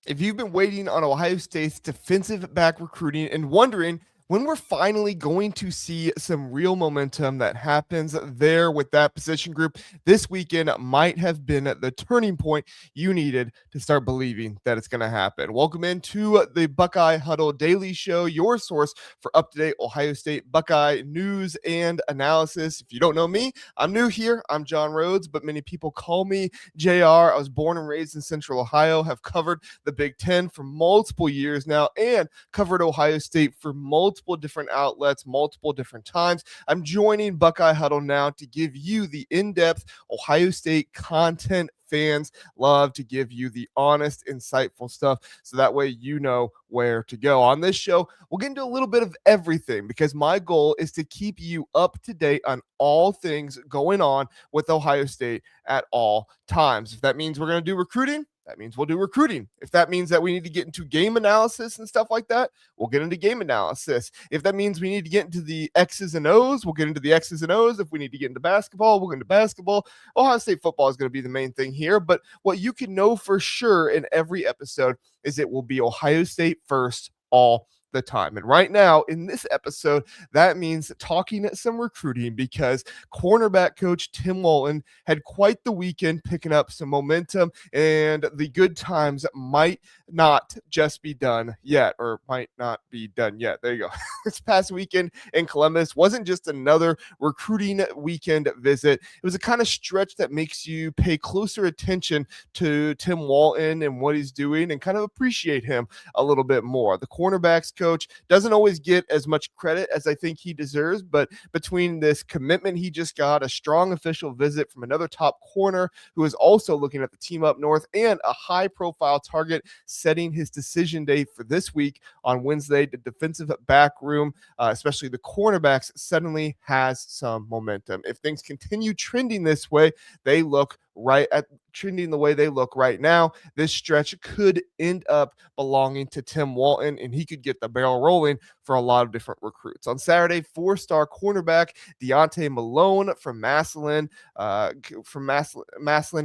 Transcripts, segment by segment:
If you've been waiting on Ohio State's defensive back recruiting and wondering when we're finally going to see some real momentum that happens there with that position group, this weekend might have been the turning point you needed to start believing that it's going to happen. Welcome into the Buckeye Huddle Daily Show, your source for up to date Ohio State Buckeye news and analysis. If you don't know me, I'm new here. I'm JR Rhoades, but many people call me JR. I was born and raised in Central Ohio, have covered the Big Ten for multiple years now, and covered Ohio State for multiple different outlets, multiple different times. I'm joining Buckeye Huddle now to give you the in-depth Ohio State content fans love, to give you the honest, insightful stuff so that way you know where to go. On this show, we'll get into a little bit of everything because my goal is to keep you up to date on all things going on with Ohio State at all times. If that means we're going to do recruiting, that means we'll do recruiting. If that means that we need to get into game analysis and stuff like that, we'll get into game analysis. If that means we need to get into the X's and O's, we'll get into the X's and O's. If we need to get into basketball, we'll get into basketball. Ohio State football is going to be the main thing here. But what you can know for sure in every episode is it will be Ohio State first all the time. And right now in this episode, that means talking some recruiting because cornerback coach Tim Walton had quite the weekend picking up some momentum, and the good times might not just be done yet, or might not be done yet. There you go. This past weekend in Columbus wasn't just another recruiting weekend visit. It was a kind of stretch that makes you pay closer attention to Tim Walton and what he's doing and kind of appreciate him a little bit more. The cornerbacks coach doesn't always get as much credit as I think he deserves, but between this commitment he just got, a strong official visit from another top corner who is also looking at the team up north, and a high-profile target setting his decision day for this week on Wednesday, the defensive back room, especially the cornerbacks, suddenly has some momentum. If things continue trending this way, they look right at trending the way they look right now, this stretch could end up belonging to Tim Walton, and he could get the barrel rolling for a lot of different recruits. On Saturday, four-star cornerback Deontay Malone from Massillon,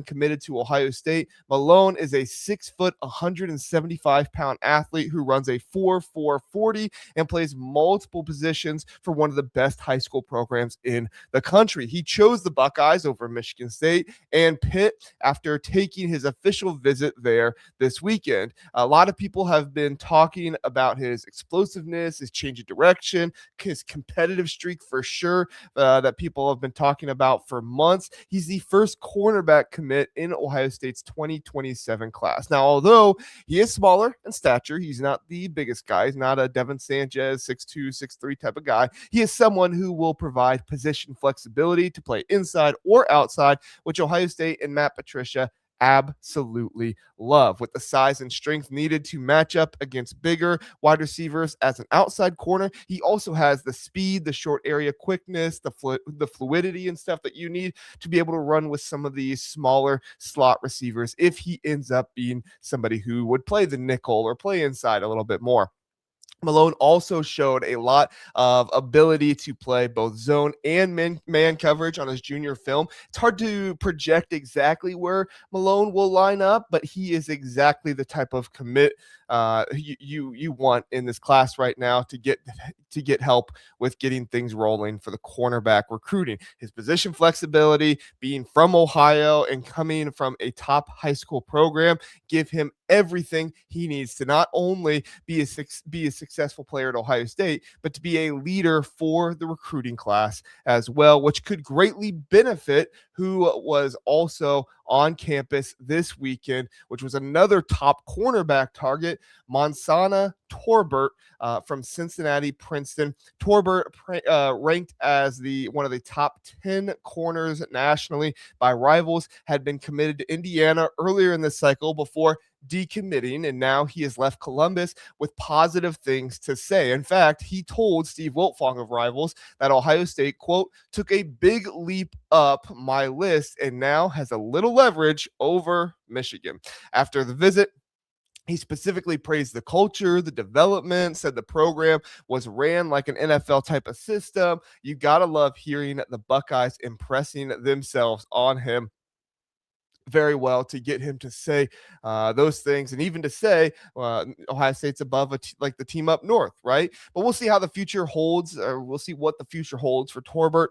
committed to Ohio State. Malone is a 6-foot, 175-pound athlete who runs a 4.4 40 and plays multiple positions for one of the best high school programs in the country. He chose the Buckeyes over Michigan State and Pitt after taking his official visit there this weekend. A lot of people have been talking about his explosiveness, his change of direction, his competitive streak for sure, that people have been talking about for months. He's the first cornerback commit in Ohio State's 2027 class. Now, although he is smaller in stature, he's not the biggest guy. He's not a Devin Sanchez 6'2", 6'3" type of guy. He is someone who will provide position flexibility to play inside or outside, which Ohio State and Matt Patricia absolutely love. With the size and strength needed to match up against bigger wide receivers as an outside corner, he also has the speed, the short area quickness, the fluidity and stuff that you need to be able to run with some of these smaller slot receivers if he ends up being somebody who would play the nickel or play inside a little bit more. Malone also showed a lot of ability to play both zone and man coverage on his junior film. It's hard to project exactly where Malone will line up, but he is exactly the type of commit you want in this class right now to get help with getting things rolling for the cornerback recruiting. His position flexibility, being from Ohio and coming from a top high school program, give him everything he needs to not only be a successful player at Ohio State, but to be a leader for the recruiting class as well, which could greatly benefit who was also on campus this weekend, which was another top cornerback target, Monsana Torbert from Cincinnati Princeton. Torbert ranked as one of the top 10 corners nationally by Rivals, had been committed to Indiana earlier in this cycle before decommitting, and now he has left Columbus with positive things to say. In fact, he told Steve Wiltfong of Rivals that Ohio State, quote, took a big leap up my list and now has a little leverage over Michigan. After the visit, he specifically praised the culture, the development, said the program was ran like an NFL type of system. You got to love hearing the Buckeyes impressing themselves on him very well to get him to say those things, and even to say Ohio State's above like the team up north, right? But we'll see how the future holds, or we'll see what the future holds for Torbert.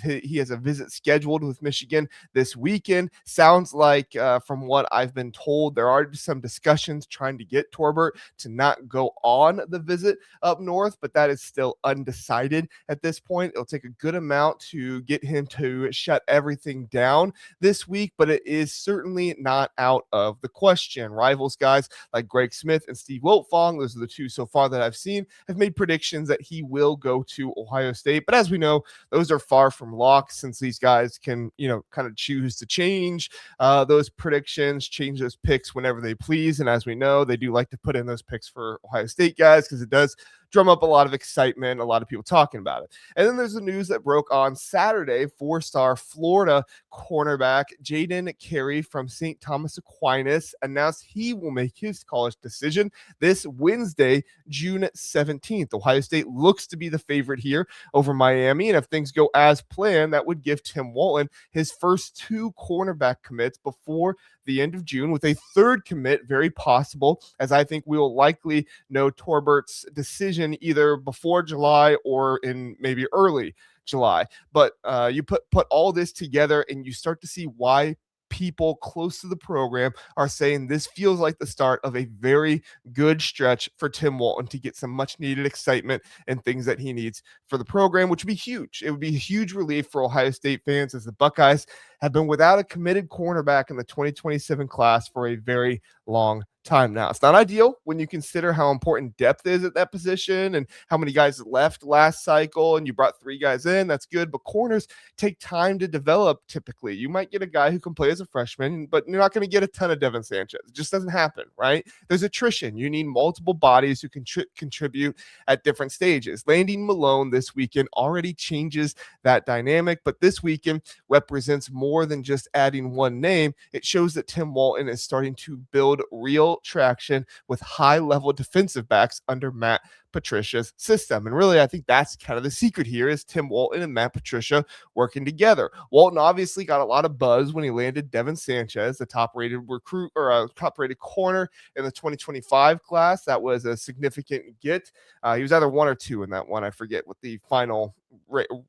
He has a visit scheduled with Michigan this weekend. Sounds like, from what I've been told, there are some discussions trying to get Torbert to not go on the visit up north, but that is still undecided at this point. It'll take a good amount to get him to shut everything down this week, but it is certainly not out of the question. Rivals guys like Greg Smith and Steve Wiltfong, those are the two so far that I've seen, have made predictions that he will go to Ohio State. But as we know, those are far from locks, since these guys can, kind of choose to change those predictions, change those picks whenever they please. And as we know, they do like to put in those picks for Ohio State guys because it does drum up a lot of excitement, a lot of people talking about it. And then there's the news that broke on Saturday. 4-star Florida cornerback Jaden Carey from St. Thomas Aquinas announced he will make his college decision this Wednesday, June 17th. Ohio State looks to be the favorite here over Miami, and if things go as planned, that would give Tim Walton his first 2 cornerback commits before the end of June, with a third commit very possible, as I think we will likely know Torbert's decision either before July or in maybe early July. But you put all this together and you start to see why people close to the program are saying this feels like the start of a very good stretch for Tim Walton to get some much needed excitement and things that he needs for the program, which would be huge. It would be a huge relief for Ohio State fans, as the Buckeyes have been without a committed cornerback in the 2027 class for a very long time now. It's not ideal when you consider how important depth is at that position and how many guys left last cycle, and you brought 3 guys in. That's good, but corners take time to develop typically. You might get a guy who can play as a freshman, but you're not going to get a ton of Devin Sanchez. It just doesn't happen, right? There's attrition. You need multiple bodies who can contribute at different stages. Landing Malone this weekend already changes that dynamic, but this weekend represents more than just adding one name. It shows that Tim Walton is starting to build real traction with high-level defensive backs under Matt Patricia's system. And really, I think that's kind of the secret here, is Tim Walton and Matt Patricia working together. Walton obviously got a lot of buzz when he landed Devin Sanchez, the top-rated recruit, or a top-rated corner in the 2025 class. That was a significant get. He was either 1 or 2 in that one. I forget what the final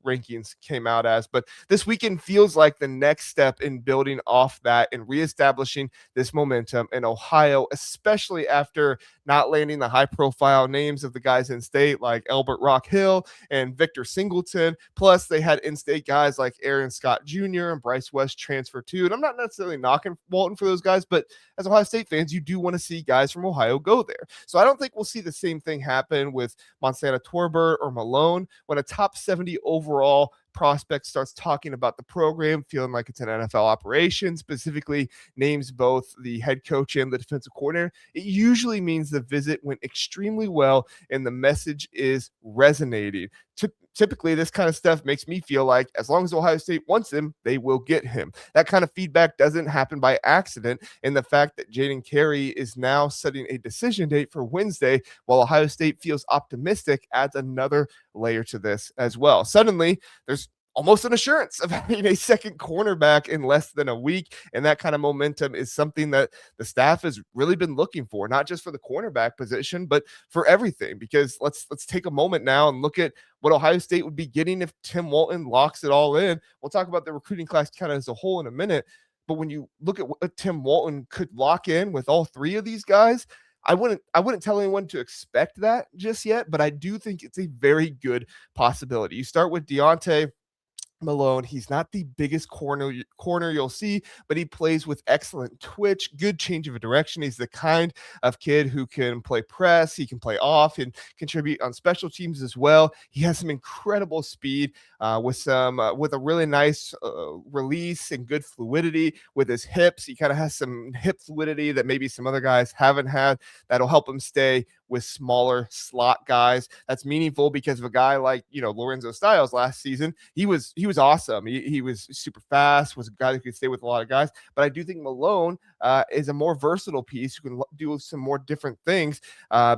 rankings came out as, but this weekend feels like the next step in building off that and reestablishing this momentum in Ohio, especially after not landing the high profile names of the guys in state like Albert Rock Hill and Victor Singleton. Plus they had in-state guys like Aaron Scott Jr. and Bryce West transfer too. And I'm not necessarily knocking Walton for those guys, but as Ohio State fans, you do want to see guys from Ohio go there. So I don't think we'll see the same thing happen with Montana Torbert or Malone when a top 70 overall prospect starts talking about the program, feeling like it's an NFL operation, specifically names both the head coach and the defensive coordinator. It usually means the visit went extremely well and the message is resonating. Typically, this kind of stuff makes me feel like as long as Ohio State wants him, they will get him. That kind of feedback doesn't happen by accident. And the fact that Jaden Carey is now setting a decision date for Wednesday while Ohio State feels optimistic adds another layer to this as well. Suddenly, there's almost an assurance of having a second cornerback in less than a week. And that kind of momentum is something that the staff has really been looking for, not just for the cornerback position, but for everything. Because let's take a moment now and look at what Ohio State would be getting if Tim Walton locks it all in. We'll talk about the recruiting class kind of as a whole in a minute. But when you look at what Tim Walton could lock in with all 3 of these guys, I wouldn't tell anyone to expect that just yet, but I do think it's a very good possibility. You start with Deontay Malone. He's not the biggest corner you'll see, but he plays with excellent twitch, good change of direction. He's the kind of kid who can play press, he can play off and contribute on special teams as well. He has some incredible speed with a really nice release and good fluidity with his hips. He kind of has some hip fluidity that maybe some other guys haven't had that'll help him stay with smaller slot guys. That's meaningful because of a guy like, Lorenzo Styles last season. He was was awesome. He was super fast, was a guy that could stay with a lot of guys. But I do think Malone is a more versatile piece who can do some more different things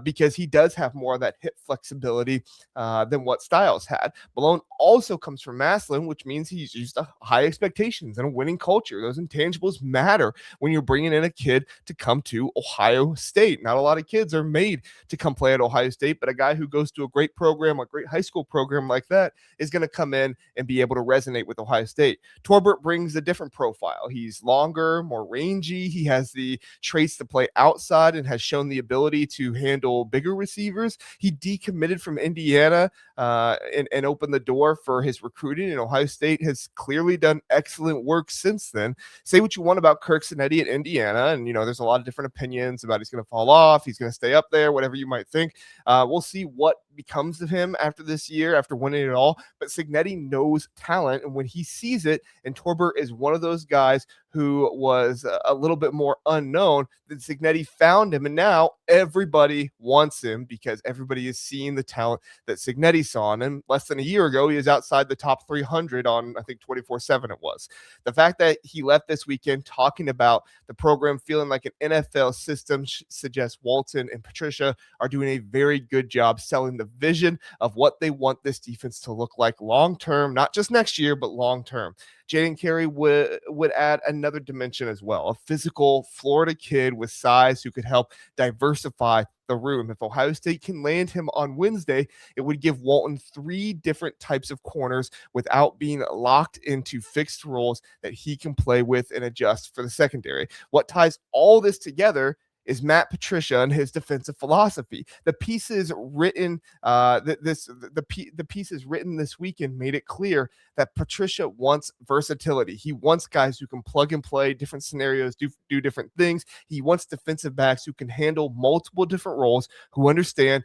because he does have more of that hip flexibility than what Styles had. Malone also comes from Massillon, which means he's used to high expectations and a winning culture. Those intangibles matter when you're bringing in a kid to come to Ohio State. Not a lot of kids are made to come play at Ohio State, but a guy who goes to a great program, a great high school program like that is going to come in and be able to resonate with Ohio State. Torbert brings a different profile. He's longer, more rangy. He has the traits to play outside and has shown the ability to handle bigger receivers. He decommitted from Indiana and opened the door for his recruiting, and Ohio State has clearly done excellent work since then. Say what you want about Kirk Cinetti at Indiana, and there's a lot of different opinions about he's going to fall off, he's going to stay up there, whatever you might think. We'll see what becomes of him after this year, after winning it all. But Cignetti knows talent, and when he sees it, and Torbert is one of those guys who was a little bit more unknown, then Cignetti found him, and now everybody wants him because everybody is seeing the talent that Cignetti saw in him. Less than a year ago, he was outside the top 300 on, I think, 24/7 it was. The fact that he left this weekend talking about the program feeling like an NFL system suggests Walton and Patricia are doing a very good job selling the vision of what they want this defense to look like long-term, not just next year, but long-term. Jaden Carey would add another dimension as well, a physical Florida kid with size who could help diversify the room. If Ohio State can land him on Wednesday, it would give Walton 3 different types of corners without being locked into fixed roles that he can play with and adjust for the secondary. What ties all this together is Matt Patricia and his defensive philosophy. The pieces written the pieces written this weekend made it clear that Patricia wants versatility. He wants guys who can plug and play different scenarios, do different things. He wants defensive backs who can handle multiple different roles, who understand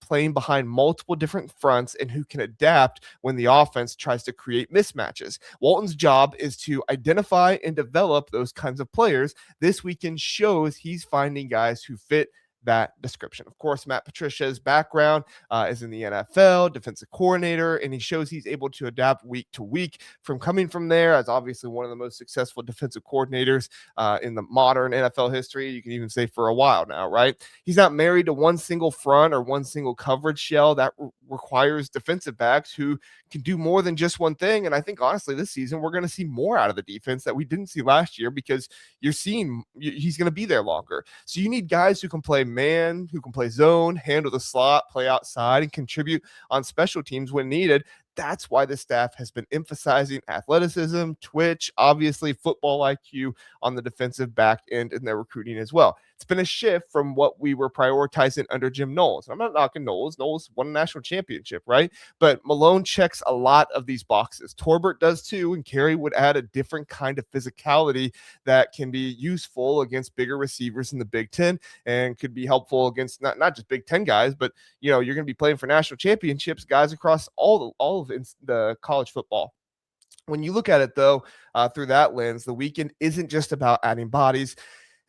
playing behind multiple different fronts, and who can adapt when the offense tries to create mismatches. Walton's job is to identify and develop those kinds of players. This weekend shows he's finding guys who fit that description. Of course, Matt Patricia's background is in the NFL, defensive coordinator, and he shows he's able to adapt week to week. From coming from there as obviously one of the most successful defensive coordinators in the modern NFL history, you can even say for a while now, right? He's not married to one single front or one single coverage shell. That requires defensive backs who can do more than just one thing. And I think honestly this season we're going to see more out of the defense that we didn't see last year because you're seeing he's going to be there longer. So you need guys who can play man, who can play zone, handle the slot, play outside, and contribute on special teams when needed. That's why the staff has been emphasizing athleticism, twitch, obviously football IQ on the defensive back end in their recruiting as well. It's been a shift from what we were prioritizing under Jim Knowles. I'm not knocking Knowles. Knowles won a national championship, right? But Malone checks a lot of these boxes. Torbert does too, and Carey would add a different kind of physicality that can be useful against bigger receivers in the Big Ten and could be helpful against not just Big Ten guys, but you're going to be playing for national championships, guys across all of the college football. When you look at it, though, through that lens, the weekend isn't just about adding bodies.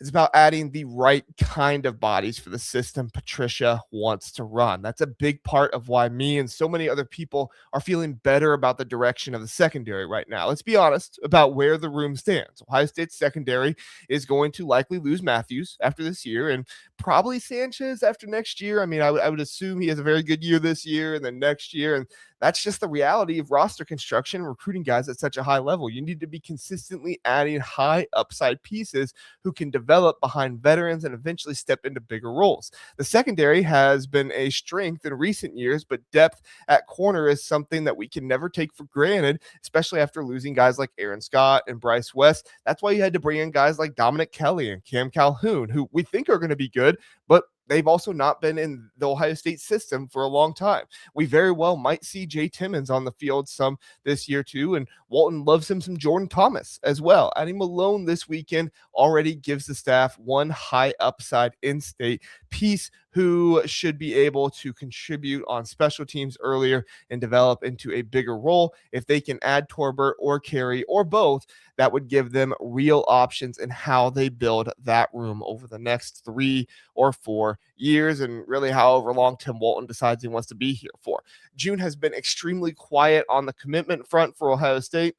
It's about adding the right kind of bodies for the system Patricia wants to run. That's a big part of why me and so many other people are feeling better about the direction of the secondary right now. Let's be honest about where the room stands. Ohio State's secondary is going to likely lose Matthews after this year and probably Sanchez after next year. I mean, I would assume he has a very good year this year and then next year, and that's just the reality of roster construction and recruiting guys at such a high level. You need to be consistently adding high upside pieces who can develop behind veterans and eventually step into bigger roles. The secondary has been a strength in recent years, but depth at corner is something that we can never take for granted, especially after losing guys like Aaron Scott and Bryce West. That's why you had to bring in guys like Dominic Kelly and Cam Calhoun, who we think are going to be good, but they've also not been in the Ohio State system for a long time. We very well might see Jay Timmons on the field some this year too, and Walton loves him some Jordan Thomas as well. Adding Malone this weekend already gives the staff one high upside in-state piece who should be able to contribute on special teams earlier and develop into a bigger role. If they can add Torbert or Carey or both, that would give them real options in how they build that room over the next 3 or 4 more years and really however long Tim Walton decides he wants to be here for. June has been extremely quiet on the commitment front for Ohio State.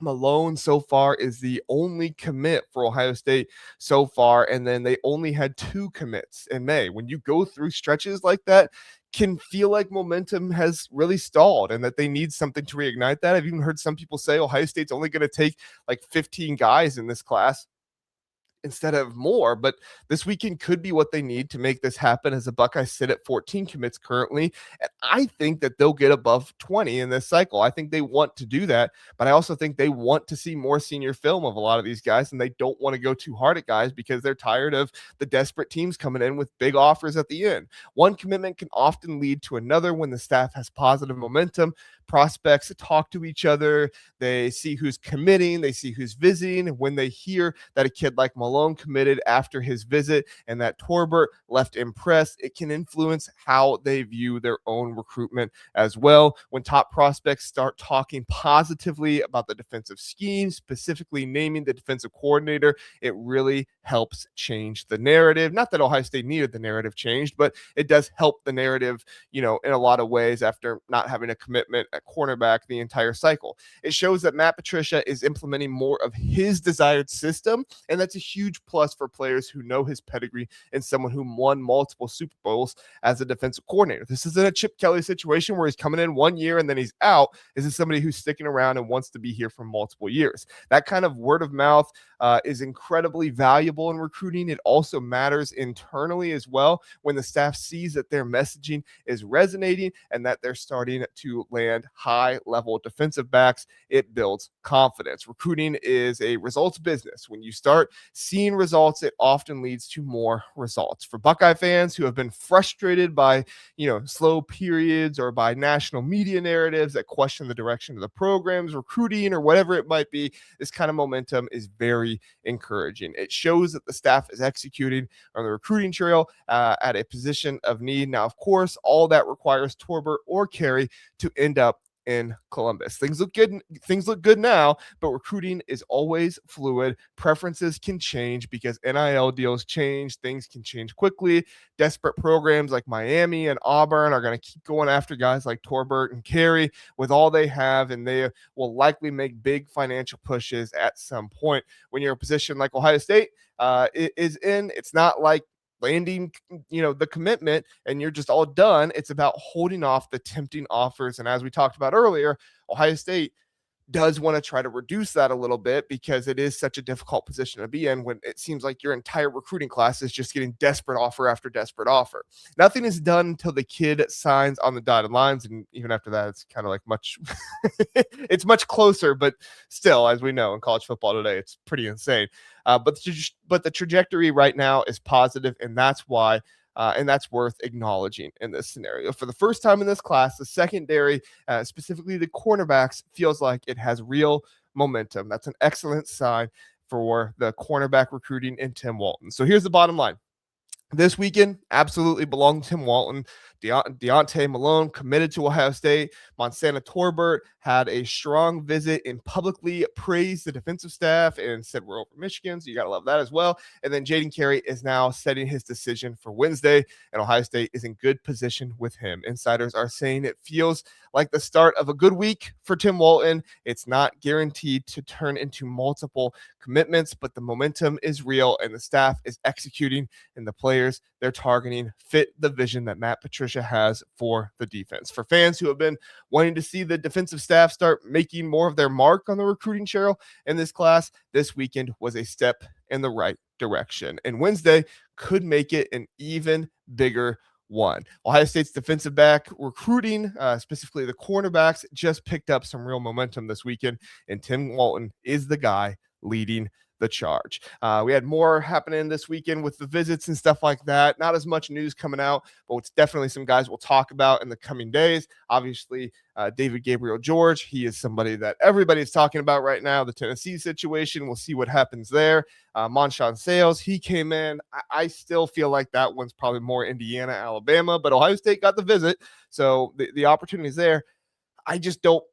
Malone so far is the only commit for Ohio State so far, and then they only had 2 commits in May. When you go through stretches like that, can feel like momentum has really stalled and that they need something to reignite that. I've even heard some people say Ohio State's only going to take like 15 guys in this class instead of more. But this weekend could be what they need to make this happen, as the Buckeyes sit at 14 commits currently. And I think that they'll get above 20 in this cycle. I think they want to do that, but I also think they want to see more senior film of a lot of these guys, and they don't want to go too hard at guys because they're tired of the desperate teams coming in with big offers at the end. One commitment can often lead to another when the staff has positive momentum. Prospects talk to each other, they see who's committing, they see who's visiting. When they hear that a kid like Malone committed after his visit and that Torbert left impressed, it can influence how they view their own recruitment as well. When top prospects start talking positively about the defensive scheme, specifically naming the defensive coordinator, it really helps change the narrative. Not that Ohio State needed the narrative changed, but it does help the narrative, in a lot of ways after not having a commitment at cornerback the entire cycle. It shows that Matt Patricia is implementing more of his desired system, and that's a huge plus for players who know his pedigree and someone who won multiple Super Bowls as a defensive coordinator. This isn't a Chip Kelly situation where he's coming in 1 year and then he's out. This is somebody who's sticking around and wants to be here for multiple years. That kind of word of mouth is incredibly valuable in recruiting. It also matters internally as well when the staff sees that their messaging is resonating and that they're starting to land high-level defensive backs. It builds confidence. Recruiting is a results business. When you start seeing results, it often leads to more results. For Buckeye fans who have been frustrated by, slow periods or by national media narratives that question the direction of the programs, recruiting, or whatever it might be, this kind of momentum is very encouraging. It shows that the staff is executing on the recruiting trail at a position of need. Now, of course, all that requires Torbert or Carey to end up in Columbus. Things look good now, but recruiting is always fluid. Preferences can change because NIL deals change. Things can change quickly. Desperate programs like Miami and Auburn are going to keep going after guys like Torbert and Carey with all they have, and they will likely make big financial pushes at some point. When you're in a position like Ohio State is in, it's not like landing, the commitment and you're just all done. It's about holding off the tempting offers. And as we talked about earlier, Ohio State does want to try to reduce that a little bit because it is such a difficult position to be in when it seems like your entire recruiting class is just getting desperate offer after desperate offer. Nothing is done until the kid signs on the dotted lines. And even after that, it's kind of like it's much closer, but still, as we know in college football today, it's pretty insane. But the trajectory right now is positive, and that's why and that's worth acknowledging in this scenario. For the first time in this class, the secondary, specifically the cornerbacks, feels like it has real momentum. That's an excellent sign for the cornerback recruiting in Tim Walton. So here's the bottom line. This weekend absolutely belonged to Tim Walton. Deontay Malone committed to Ohio State. Montana Torbert had a strong visit and publicly praised the defensive staff and said we're over Michigan, so you got to love that as well. And then Jaden Carey is now setting his decision for Wednesday, and Ohio State is in good position with him. Insiders are saying it feels like the start of a good week for Tim Walton. It's not guaranteed to turn into multiple commitments, but the momentum is real, and the staff is executing, and the players they're targeting fit the vision that Matt Patricia has for the defense. For fans who have been wanting to see the defensive staff start making more of their mark on the recruiting trail in this class, this weekend was a step in the right direction. And Wednesday could make it an even bigger one. Ohio State's defensive back recruiting, specifically the cornerbacks, just picked up some real momentum this weekend, and Tim Walton is the guy leading the charge. We had more happening this weekend with the visits and stuff like that. Not as much news coming out, but it's definitely some guys we'll talk about in the coming days. Obviously, David Gabriel George, he is somebody that everybody's talking about right now. The Tennessee situation, we'll see what happens there. Monshawn Sales, he came in. I still feel like that one's probably more Indiana, Alabama, but Ohio State got the visit, so the opportunity is there. I just don't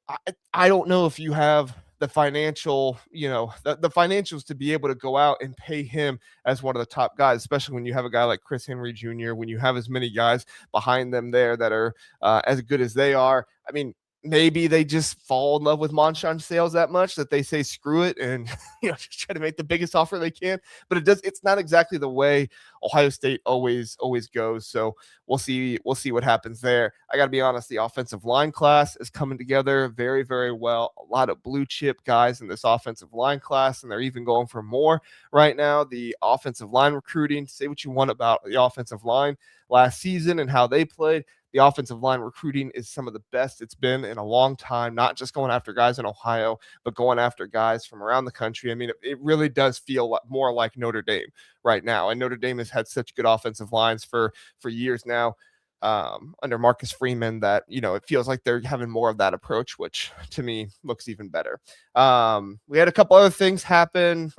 know if you have the financial, the financials to be able to go out and pay him as one of the top guys, especially when you have a guy like Chris Henry Jr., when you have as many guys behind them there that are as good as they are. I mean, maybe they just fall in love with Monshon Sales that much that they say screw it and just try to make the biggest offer they can. But it's not exactly the way Ohio State always goes. So we'll see what happens there. I got to be honest, the offensive line class is coming together very, very well. A lot of blue chip guys in this offensive line class, and they're even going for more right now. The offensive line recruiting, say what you want about the offensive line last season and how they played. The offensive line recruiting is some of the best it's been in a long time, not just going after guys in Ohio, but going after guys from around the country. I mean, it really does feel more like Notre Dame right now. And Notre Dame has had such good offensive lines for years now under Marcus Freeman that, it feels like they're having more of that approach, which to me looks even better. We had a couple other things happen.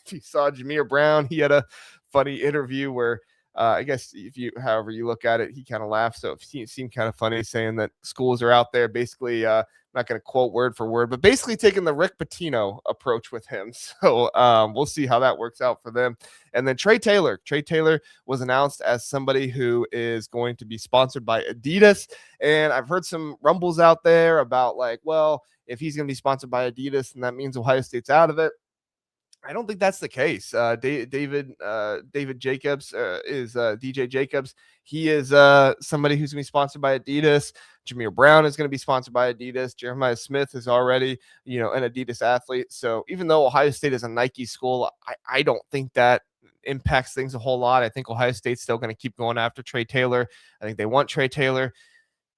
If you saw Jameer Brown, he had a funny interview where I guess however you look at it, he kind of laughed. So it seemed kind of funny saying that schools are out there basically, I'm not going to quote word for word, but basically taking the Rick Pitino approach with him. So we'll see how that works out for them. And then Trey Taylor was announced as somebody who is going to be sponsored by Adidas. And I've heard some rumbles out there about like, well, if he's going to be sponsored by Adidas, then that means Ohio State's out of it. I don't think that's the case. David Jacobs is DJ Jacobs. He is somebody who's going to be sponsored by Adidas. Jameer Brown is going to be sponsored by Adidas. Jeremiah Smith is already, an Adidas athlete. So even though Ohio State is a Nike school, I don't think that impacts things a whole lot. I think Ohio State's still going to keep going after Trey Taylor. I think they want Trey Taylor.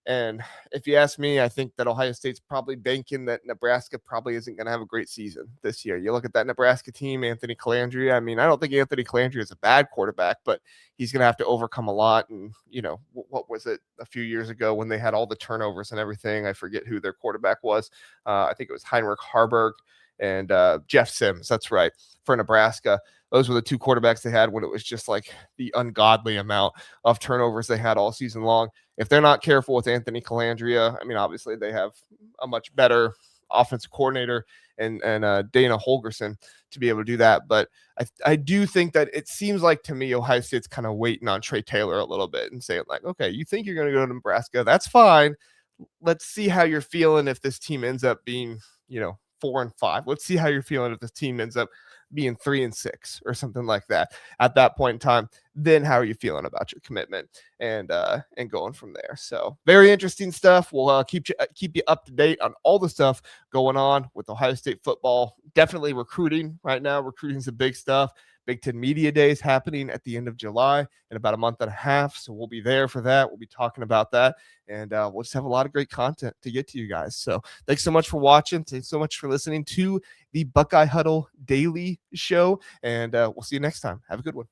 And if you ask me, I think that Ohio State's probably banking that Nebraska probably isn't going to have a great season this year. You look at that Nebraska team, Anthony Calandria. I mean, I don't think Anthony Calandria is a bad quarterback, but he's going to have to overcome a lot. And, what was it a few years ago when they had all the turnovers and everything? I forget who their quarterback was. I think it was Heinrich Harburg and Jeff Sims. That's right, for Nebraska. Those were the two quarterbacks they had when it was just like the ungodly amount of turnovers they had all season long. If they're not careful with Anthony Calandria, I mean, obviously they have a much better offensive coordinator and Dana Holgerson to be able to do that. But I do think that it seems like to me, Ohio State's kind of waiting on Trey Taylor a little bit and saying like, okay, you think you're going to go to Nebraska? That's fine. Let's see how you're feeling if this team ends up being, 4-5. Let's see how you're feeling if this team ends up being 3-6 or something like that at that point in time. Then how are you feeling about your commitment and going from there? So very interesting stuff. We'll keep you up to date on all the stuff going on with Ohio State football. Definitely recruiting right now. Recruiting is the big stuff. Big Ten Media Days happening at the end of July in about a month and a half. So we'll be there for that. We'll be talking about that. And we'll just have a lot of great content to get to you guys. So thanks so much for watching. Thanks so much for listening to the Buckeye Huddle Daily Show. And we'll see you next time. Have a good one.